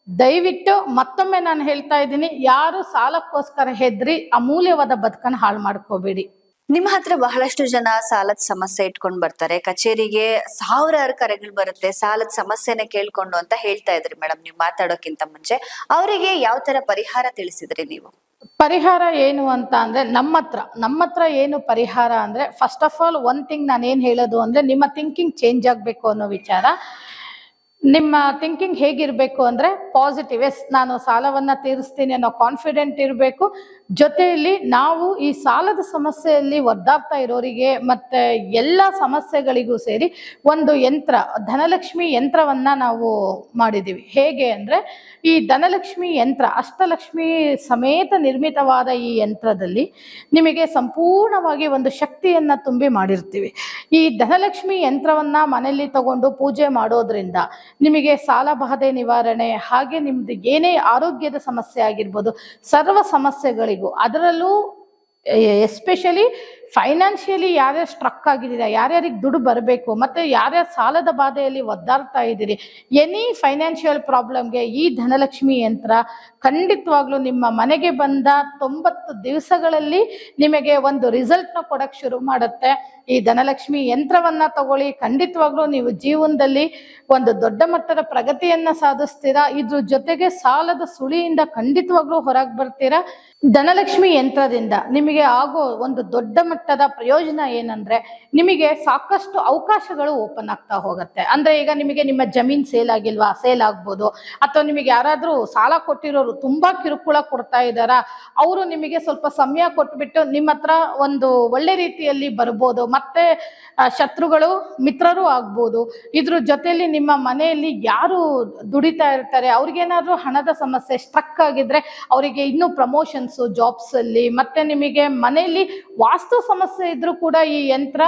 ದಯವಿಟ್ಟು ಮತ್ತೊಮ್ಮೆ ನಾನು ಹೇಳ್ತಾ ಇದ್ದೀನಿ, ಯಾರು ಸಾಲಕ್ಕೋಸ್ಕರ ಹೆದ್ರಿ ಅಮೂಲ್ಯವಾದ ಬದುಕನ್ನು ಹಾಳು ಮಾಡ್ಕೋಬೇಡಿ. ನಿಮ್ಮ ಹತ್ರ ಬಹಳಷ್ಟು ಜನ ಸಾಲದ ಸಮಸ್ಯೆ ಇಟ್ಕೊಂಡು ಬರ್ತಾರೆ, ಕಚೇರಿಗೆ ಸಾವಿರಾರು ಕರೆಗಳು ಬರುತ್ತೆ ಸಾಲದ ಸಮಸ್ಯೆನ ಕೇಳ್ಕೊಂಡು ಅಂತ ಹೇಳ್ತಾ ಇದ್ರಿ ಮೇಡಮ್ ನೀವು ಮಾತಾಡೋಕ್ಕಿಂತ ಮುಂಚೆ. ಅವರಿಗೆ ಯಾವ ತರ ಪರಿಹಾರ ತಿಳಿಸಿದ್ರಿ ನೀವು? ಪರಿಹಾರ ಏನು ಅಂತ ಅಂದ್ರೆ, ನಮ್ಮ ಹತ್ರ ಏನು ಪರಿಹಾರ ಅಂದ್ರೆ, first of all one thing ನಾನು ಏನ್ ಹೇಳೋದು ಅಂದ್ರೆ, ನಿಮ್ಮ ಥಿಂಕಿಂಗ್ ಚೇಂಜ್ ಆಗ್ಬೇಕು ಅನ್ನೋ ವಿಚಾರ. ನಿಮ್ಮ ಥಿಂಕಿಂಗ್ ಹೇಗಿರ್ಬೇಕು ಅಂದ್ರೆ ಪಾಸಿಟಿವ್. ಎಸ್, ನಾನು ಸಾಲವನ್ನ ತೀರಿಸ್ತೀನಿ ಅನ್ನೋ ಕಾನ್ಫಿಡೆಂಟ್ ಇರಬೇಕು. ಜೊತೆಯಲ್ಲಿ ನಾವು ಈ ಸಾಲದ ಸಮಸ್ಯೆಯಲ್ಲಿ ಒದ್ದಾಡ್ತಾ ಇರೋರಿಗೆ ಮತ್ತೆ ಎಲ್ಲ ಸಮಸ್ಯೆಗಳಿಗೂ ಸೇರಿ ಒಂದು ಯಂತ್ರ, ಧನಲಕ್ಷ್ಮಿ ಯಂತ್ರವನ್ನ ನಾವು ಮಾಡಿದ್ದೀವಿ. ಹೇಗೆ ಅಂದ್ರೆ, ಈ ಧನಲಕ್ಷ್ಮಿ ಯಂತ್ರ ಅಷ್ಟಲಕ್ಷ್ಮಿ ಸಮೇತ ನಿರ್ಮಿತವಾದ ಈ ಯಂತ್ರದಲ್ಲಿ ನಿಮಗೆ ಸಂಪೂರ್ಣವಾಗಿ ಒಂದು ಶಕ್ತಿಯನ್ನ ತುಂಬಿ ಮಾಡಿರ್ತೀವಿ. ಈ ಧನಲಕ್ಷ್ಮಿ ಯಂತ್ರವನ್ನ ಮನೆಯಲ್ಲಿ ತಗೊಂಡು ಪೂಜೆ ಮಾಡೋದ್ರಿಂದ ನಿಮಗೆ ಸಾಲ ಬಾಧೆ ನಿವಾರಣೆ, ಹಾಗೆ ನಿಮ್ದು ಏನೇ ಆರೋಗ್ಯದ ಸಮಸ್ಯೆ ಆಗಿರ್ಬೋದು, ಸರ್ವ ಸಮಸ್ಯೆಗಳಿಗೂ, ಅದರಲ್ಲೂ ಎಸ್ಪೆಷಲಿ ಫೈನಾನ್ಷಿಯಲಿ ಯಾರ್ಯಾರು ಸ್ಟ್ರಕ್ ಆಗಿದ್ದೀರಾ, ಯಾರ್ಯಾರಿಗೆ ದುಡ್ಡು ಬರಬೇಕು, ಮತ್ತು ಯಾರ್ಯಾರು ಸಾಲದ ಬಾಧೆಯಲ್ಲಿ ಒದ್ದಾಡ್ತಾ ಇದ್ದೀರಿ, ಎನಿ ಫೈನಾನ್ಷಿಯಲ್ ಪ್ರಾಬ್ಲಮ್ಗೆ ಈ ಧನಲಕ್ಷ್ಮಿ ಯಂತ್ರ ಖಂಡಿತವಾಗ್ಲೂ ನಿಮ್ಮ ಮನೆಗೆ ಬಂದ 90 ದಿವಸಗಳಲ್ಲಿ ನಿಮಗೆ ಒಂದು ರಿಸಲ್ಟ್ನ ಕೊಡಕ್ಕೆ ಶುರು ಮಾಡುತ್ತೆ. ಈ ಧನಲಕ್ಷ್ಮಿ ಯಂತ್ರವನ್ನ ತಗೊಳ್ಳಿ, ಖಂಡಿತವಾಗ್ಲೂ ನೀವು ಜೀವನದಲ್ಲಿ ಒಂದು ದೊಡ್ಡ ಮಟ್ಟದ ಪ್ರಗತಿಯನ್ನ ಸಾಧಿಸ್ತೀರಾ. ಇದ್ರ ಜೊತೆಗೆ ಸಾಲದ ಸುಳಿಯಿಂದ ಖಂಡಿತವಾಗ್ಲೂ ಹೊರಗೆ ಬರ್ತೀರಾ. ಧನಲಕ್ಷ್ಮಿ ಯಂತ್ರದಿಂದ ನಿಮಗೆ ಆಗೋ ಒಂದು ದೊಡ್ಡ ಮಟ್ಟದ ಪ್ರಯೋಜನ ಏನಂದ್ರೆ, ನಿಮಗೆ ಸಾಕಷ್ಟು ಅವಕಾಶಗಳು ಓಪನ್ ಆಗ್ತಾ ಹೋಗುತ್ತೆ. ಅಂದ್ರೆ ಈಗ ನಿಮಗೆ ನಿಮ್ಮ ಜಮೀನ್ ಸೇಲ್ ಆಗಿಲ್ವಾ, ಸೇಲ್ ಆಗ್ಬೋದು. ಅಥವಾ ನಿಮಗೆ ಯಾರಾದ್ರೂ ಸಾಲ ಕೊಟ್ಟಿರೋರು ತುಂಬಾ ಕಿರುಕುಳ ಕೊಡ್ತಾ ಇದ್ದಾರಾ, ಅವರು ನಿಮಗೆ ಸ್ವಲ್ಪ ಸಮಯ ಕೊಟ್ಬಿಟ್ಟು ನಿಮ್ಮ ಹತ್ರ ಒಂದು ಒಳ್ಳೆ ರೀತಿಯಲ್ಲಿ ಬರ್ಬೋದು. ಮತ್ತೆ ಶತ್ರುಗಳು ಮಿತ್ರರು ಆಗ್ಬೋದು. ಇದ್ರ ಜೊತೆಯಲ್ಲಿ ನಿಮ್ಮ ಮನೆಯಲ್ಲಿ ಯಾರು ದುಡಿತಾ ಇರ್ತಾರೆ ಅವ್ರಿಗೇನಾದ್ರೂ ಹಣದ ಸಮಸ್ಯೆ ಸ್ಟ್ರಕ್ ಆಗಿದ್ರೆ ಅವರಿಗೆ ಇನ್ನೂ ಪ್ರಮೋಷನ್ಸು ಜಾಬ್ಸ್ ಅಲ್ಲಿ, ಮತ್ತೆ ನಿಮಗೆ ಮನೆಯಲ್ಲಿ ವಾಸ್ತು ಸಮಸ್ಯೆ ಇದ್ರೂ ಕೂಡ ಈ ಯಂತ್ರ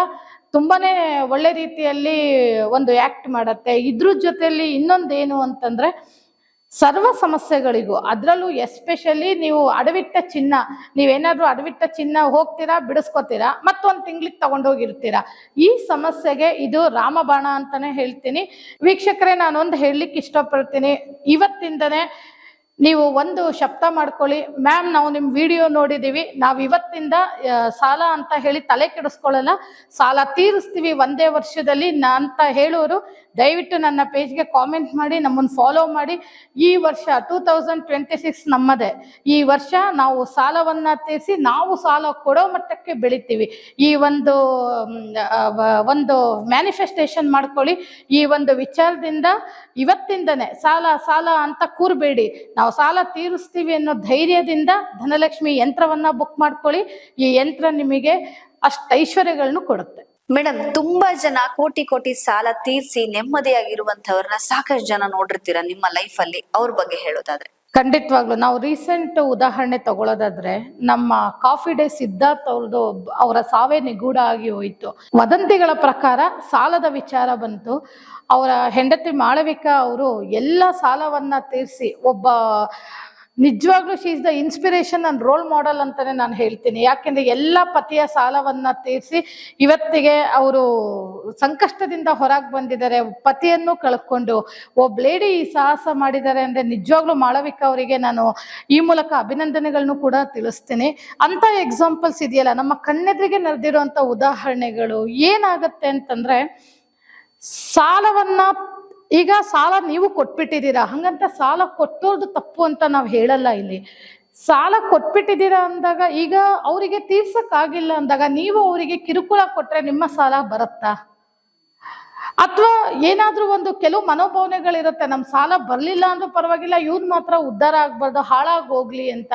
ತುಂಬಾನೇ ಒಳ್ಳೆ ರೀತಿಯಲ್ಲಿ ಒಂದು ಆಕ್ಟ್ ಮಾಡುತ್ತೆ. ಇದ್ರ ಜೊತೆಯಲ್ಲಿ ಇನ್ನೊಂದೇನು ಅಂತಂದ್ರೆ, ಸರ್ವ ಸಮಸ್ಯೆಗಳಿಗೂ, ಅದರಲ್ಲೂ ಎಸ್ಪೆಷಲಿ ನೀವು ಅಡವಿಟ್ಟ ಚಿನ್ನ, ನೀವೇನಾದ್ರೂ ಅಡವಿಟ್ಟ ಚಿನ್ನ ಹೋಗ್ತೀರಾ, ಬಿಡಿಸ್ಕೊತೀರಾ, ಮತ್ತೊಂದು ತಿಂಗ್ಳಿಗೆ ತಗೊಂಡೋಗಿರ್ತೀರಾ, ಈ ಸಮಸ್ಯೆಗೆ ಇದು ರಾಮಬಾಣ ಅಂತಾನೆ ಹೇಳ್ತೀನಿ. ವೀಕ್ಷಕರೇ, ನಾನೊಂದು ಹೇಳಲಿಕ್ಕೆ ಇಷ್ಟಪಡ್ತೀನಿ. ಇವತ್ತಿಂದನೇ ನೀವು ಒಂದು ಶಬ್ದ ಮಾಡ್ಕೊಳ್ಳಿ, ಮ್ಯಾಮ್ ನಾವು ನಿಮ್ಮ ವಿಡಿಯೋ ನೋಡಿದ್ದೀವಿ, ನಾವು ಇವತ್ತಿಂದ ಸಾಲ ಅಂತ ಹೇಳಿ ತಲೆ ಕೆಡಿಸ್ಕೊಳ್ಳಲ್ಲ, ಸಾಲ ತೀರಿಸ್ತೀವಿ ಒಂದೇ ವರ್ಷದಲ್ಲಿ ಅಂತ ಹೇಳೋರು ದಯವಿಟ್ಟು ನನ್ನ ಪೇಜ್ಗೆ ಕಾಮೆಂಟ್ ಮಾಡಿ, ನಮ್ಮನ್ನು ಫಾಲೋ ಮಾಡಿ. ಈ ವರ್ಷ 2026 ನಮ್ಮದೇ. ಈ ವರ್ಷ ನಾವು ಸಾಲವನ್ನ ತೀರಿಸಿ ನಾವು ಸಾಲ ಕೊಡೋ ಮಟ್ಟಕ್ಕೆ ಬೆಳಿತೀವಿ. ಈ ಒಂದು ಮ್ಯಾನಿಫೆಸ್ಟೇಷನ್ ಮಾಡ್ಕೊಳ್ಳಿ. ಈ ಒಂದು ವಿಚಾರದಿಂದ ಇವತ್ತಿಂದನೇ ಸಾಲ ಅಂತ ಕೂರ್ಬೇಡಿ, ನಾವು ಸಾಲ ತೀರಿಸ್ತೀವಿ ಅನ್ನೋ ಧೈರ್ಯದಿಂದ ಧನಲಕ್ಷ್ಮಿ ಯಂತ್ರವನ್ನ ಬುಕ್ ಮಾಡ್ಕೊಳ್ಳಿ. ಈ ಯಂತ್ರ ನಿಮಗೆ ಅಷ್ಟು ಐಶ್ವರ್ಯಗಳನ್ನು ಕೊಡುತ್ತೆ. ಮೇಡಮ್, ತುಂಬಾ ಜನ ಕೋಟಿ ಸಾಲ ತೀರ್ಸಿ ನೆಮ್ಮದಿಯಾಗಿರುವಂತವ್ರನ್ನ ಸಾಕಷ್ಟು ಜನ ನೋಡಿರ್ತೀರಾ ನಿಮ್ಮ ಲೈಫ್ ಅಲ್ಲಿ, ಅವ್ರ ಬಗ್ಗೆ ಹೇಳೋದಾದ್ರೆ? ಖಂಡಿತವಾಗ್ಲು ನಾವು ರೀಸೆಂಟ್ ಉದಾಹರಣೆ ತಗೊಳ್ಳೋದಾದ್ರೆ, ನಮ್ಮ ಕಾಫಿ ಡೇ ಸಿದ್ಧಾರ್ಥ್ ಅವ್ರದ್ದು, ಅವರ ಸಾವೇ ನಿಗೂಢ ಆಗಿ ಹೋಯಿತು. ವದಂತಿಗಳ ಪ್ರಕಾರ ಸಾಲದ ವಿಚಾರ ಬಂತು. ಅವರ ಹೆಂಡತಿ ಮಾಳವಿಕಾ ಅವರು ಎಲ್ಲ ಸಾಲವನ್ನ ತೀರಿಸಿ, ಒಬ್ಬ ನಿಜವಾಗ್ಲೂ she is the inspiration and role model ಅಂತಾನೆ ನಾನು ಹೇಳ್ತೀನಿ. ಯಾಕೆಂದ್ರೆ ಎಲ್ಲ ಪತಿಯ ಸಾಲವನ್ನ ತೀರಿಸಿ ಇವತ್ತಿಗೆ ಅವರು ಸಂಕಷ್ಟದಿಂದ ಹೊರಗೆ ಬಂದಿದ್ದಾರೆ. ಪತಿಯನ್ನು ಕಳ್ಕೊಂಡು ಒಬ್ಬ ಲೇಡಿ ಈ ಸಾಹಸ ಮಾಡಿದ್ದಾರೆ ಅಂದ್ರೆ ನಿಜವಾಗ್ಲೂ ಮಾಳವಿಕಾ ಅವರಿಗೆ ನಾನು ಈ ಮೂಲಕ ಅಭಿನಂದನೆಗಳನ್ನು ಕೂಡ ತಿಳಿಸ್ತೀನಿ. ಅಂತ ಎಕ್ಸಾಂಪಲ್ಸ್ ಇದೆಯಲ್ಲ, ನಮ್ಮ ಕಣ್ಣೆದುರಿಗೆ ನಡೆದಿರುವಂತ ಉದಾಹರಣೆಗಳು. ಏನಾಗತ್ತೆ ಅಂತಂದ್ರೆ, ಸಾಲವನ್ನ ಈಗ ಸಾಲ ನೀವು ಕೊಟ್ಬಿಟ್ಟಿದ್ದೀರಾ, ಹಂಗಂತ ಸಾಲ ಕೊಟ್ಟೋರ್ದು ತಪ್ಪು ಅಂತ ನಾವು ಹೇಳಲ್ಲ. ಇಲ್ಲಿ ಸಾಲ ಕೊಟ್ಬಿಟ್ಟಿದ್ದೀರಾ ಅಂದಾಗ, ಈಗ ಅವರಿಗೆ ತೀರ್ಸಕ್ಕಾಗಿಲ್ಲ ಅಂದಾಗ ನೀವು ಅವರಿಗೆ ಕಿರುಕುಳ ಕೊಟ್ರೆ ನಿಮ್ಮ ಸಾಲ ಬರುತ್ತಾ? ಅಥವಾ ಏನಾದ್ರೂ ಒಂದು ಕೆಲವು ಮನೋಭಾವನೆಗಳಿರುತ್ತೆ, ನಮ್ ಸಾಲ ಬರ್ಲಿಲ್ಲ ಅಂದ್ರೂ ಪರವಾಗಿಲ್ಲ, ಇವ್ರು ಮಾತ್ರ ಉದ್ಧಾರ ಆಗ್ಬಾರ್ದು, ಹಾಳಾಗಿ ಹೋಗ್ಲಿ ಅಂತ.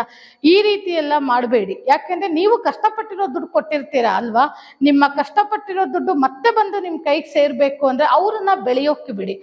ಈ ರೀತಿ ಎಲ್ಲ ಮಾಡಬೇಡಿ. ಯಾಕೆಂದ್ರೆ ನೀವು ಕಷ್ಟಪಟ್ಟಿರೋ ದುಡ್ಡು ಕೊಟ್ಟಿರ್ತೀರಾ ಅಲ್ವಾ, ನಿಮ್ಮ ಕಷ್ಟಪಟ್ಟಿರೋ ದುಡ್ಡು ಮತ್ತೆ ಬಂದು ನಿಮ್ ಕೈಗೆ ಸೇರ್ಬೇಕು ಅಂದ್ರೆ ಅವ್ರನ್ನ ಬೆಳೆಯೋಕೆ ಬಿಡಿ.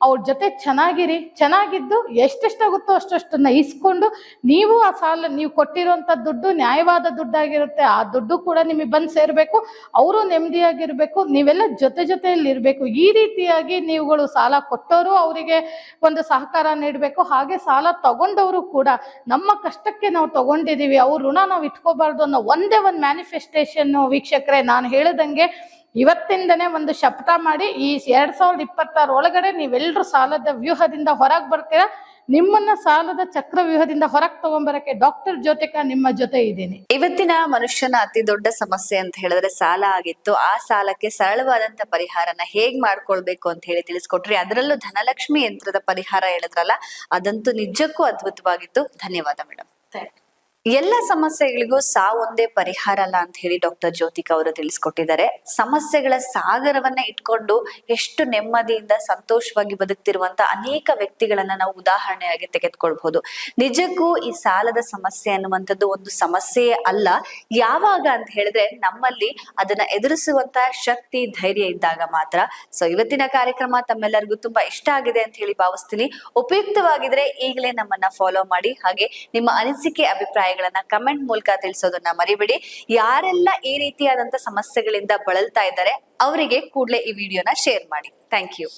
ಅವ್ರ ಜೊತೆ ಚೆನ್ನಾಗಿರಿ. ಚೆನ್ನಾಗಿದ್ದು ಎಷ್ಟೆಷ್ಟಾಗುತ್ತೋ ಅಷ್ಟನ್ನ ಇಸ್ಕೊಂಡು, ನೀವು ಆ ಸಾಲ, ನೀವು ಕೊಟ್ಟಿರೋಂಥ ದುಡ್ಡು ನ್ಯಾಯವಾದ ದುಡ್ಡಾಗಿರುತ್ತೆ, ಆ ದುಡ್ಡು ಕೂಡ ನಿಮಗೆ ಬಂದು ಸೇರ್ಬೇಕು, ಅವರು ನೆಮ್ಮದಿಯಾಗಿರ್ಬೇಕು, ನೀವೆಲ್ಲ ಜೊತೆಯಲ್ಲಿ ಇರ್ಬೇಕು. ಈ ರೀತಿಯಾಗಿ ನೀವುಗಳು ಸಾಲ ಕೊಟ್ಟವರು ಅವರಿಗೆ ಒಂದು ಸಹಕಾರ ನೀಡಬೇಕು. ಹಾಗೆ ಸಾಲ ತಗೊಂಡವರು ಕೂಡ ನಮ್ಮ ಕಷ್ಟಕ್ಕೆ ನಾವು ತಗೊಂಡಿದೀವಿ, ಅವ್ರ ಋಣ ನಾವು ಇಟ್ಕೋಬಾರ್ದು ಅನ್ನೋ ಒಂದೇ ಒಂದು ಮ್ಯಾನಿಫೆಸ್ಟೇಷನ್. ವೀಕ್ಷಕರೇ, ನಾನು ಹೇಳಿದಂಗೆ ಇವತ್ತಿಂದನೇ ಒಂದು ಶಪಥ ಮಾಡಿ, ಈ 2026 ಒಳಗಡೆ ನೀವೆಲ್ಲರೂ ಸಾಲದ ವ್ಯೂಹದಿಂದ ಹೊರಗೆ ಬರ್ತೀರಾ. ನಿಮ್ಮನ್ನ ಸಾಲದ ಚಕ್ರವ್ಯೂಹದಿಂದ ಹೊರಗೆ ತಗೊಂಡ್ಬರಕ್ಕೆ ಡಾಕ್ಟರ್ ಜ್ಯೋತಿಕಾ ನಿಮ್ಮ ಜೊತೆ ಇದ್ದೀನಿ. ಇವತ್ತಿನ ಮನುಷ್ಯನ ಅತಿ ದೊಡ್ಡ ಸಮಸ್ಯೆ ಅಂತ ಹೇಳಿದ್ರೆ ಸಾಲ ಆಗಿತ್ತು. ಆ ಸಾಲಕ್ಕೆ ಸರಳವಾದಂತ ಪರಿಹಾರನ ಹೇಗ್ ಮಾಡ್ಕೊಳ್ಬೇಕು ಅಂತ ಹೇಳಿ ತಿಳಿಸ್ಕೊಟ್ರಿ. ಅದರಲ್ಲೂ ಧನಲಕ್ಷ್ಮಿ ಯಂತ್ರದ ಪರಿಹಾರ ಹೇಳಿದ್ರಲ್ಲ, ಅದಂತೂ ನಿಜಕ್ಕೂ ಅದ್ಭುತವಾಗಿತ್ತು. ಧನ್ಯವಾದ ಮೇಡಮ್. ಎಲ್ಲ ಸಮಸ್ಯೆಗಳಿಗೂ ಒಂದೇ ಪರಿಹಾರ ಅಲ್ಲ ಅಂತ ಹೇಳಿ ಡಾಕ್ಟರ್ ಜ್ಯೋತಿಕಾ ಅವರು ತಿಳಿಸ್ಕೊಟ್ಟಿದ್ದಾರೆ. ಸಮಸ್ಯೆಗಳ ಸಾಗರವನ್ನ ಇಟ್ಕೊಂಡು ಎಷ್ಟು ನೆಮ್ಮದಿಯಿಂದ ಸಂತೋಷವಾಗಿ ಬದುಕ್ತಿರುವಂತ ಅನೇಕ ವ್ಯಕ್ತಿಗಳನ್ನ ನಾವು ಉದಾಹರಣೆಯಾಗಿ ತೆಗೆದುಕೊಳ್ಬಹುದು. ನಿಜಕ್ಕೂ ಈ ಸಾಲದ ಸಮಸ್ಯೆ ಅನ್ನುವಂಥದ್ದು ಒಂದು ಸಮಸ್ಯೆಯೇ ಅಲ್ಲ. ಯಾವಾಗ ಅಂತ ಹೇಳಿದ್ರೆ ನಮ್ಮಲ್ಲಿ ಅದನ್ನ ಎದುರಿಸುವಂತ ಶಕ್ತಿ, ಧೈರ್ಯ ಇದ್ದಾಗ ಮಾತ್ರ. ಸೊ ಇವತ್ತಿನ ಕಾರ್ಯಕ್ರಮ ತಮ್ಮೆಲ್ಲರಿಗೂ ತುಂಬಾ ಇಷ್ಟ ಆಗಿದೆ ಅಂತ ಹೇಳಿ ಭಾವಿಸ್ತೀನಿ. ಉಪಯುಕ್ತವಾಗಿದ್ರೆ ಈಗಲೇ ನಮ್ಮನ್ನ ಫಾಲೋ ಮಾಡಿ. ಹಾಗೆ ನಿಮ್ಮ ಅನಿಸಿಕೆ, ಅಭಿಪ್ರಾಯ ಕಮೆಂಟ್ ಮೂಲಕ ತಿಳಿಸೋದನ್ನ ಮರಿಬೇಡಿ. ಯಾರೆಲ್ಲ ಈ ರೀತಿಯಾದಂತ ಸಮಸ್ಯೆಗಳಿಂದ ಬಳಲ್ತಾ ಇದ್ದಾರೆ ಅವರಿಗೆ ಕೂಡಲೇ ಈ ವಿಡಿಯೋನ ಶೇರ್ ಮಾಡಿ. Thank you.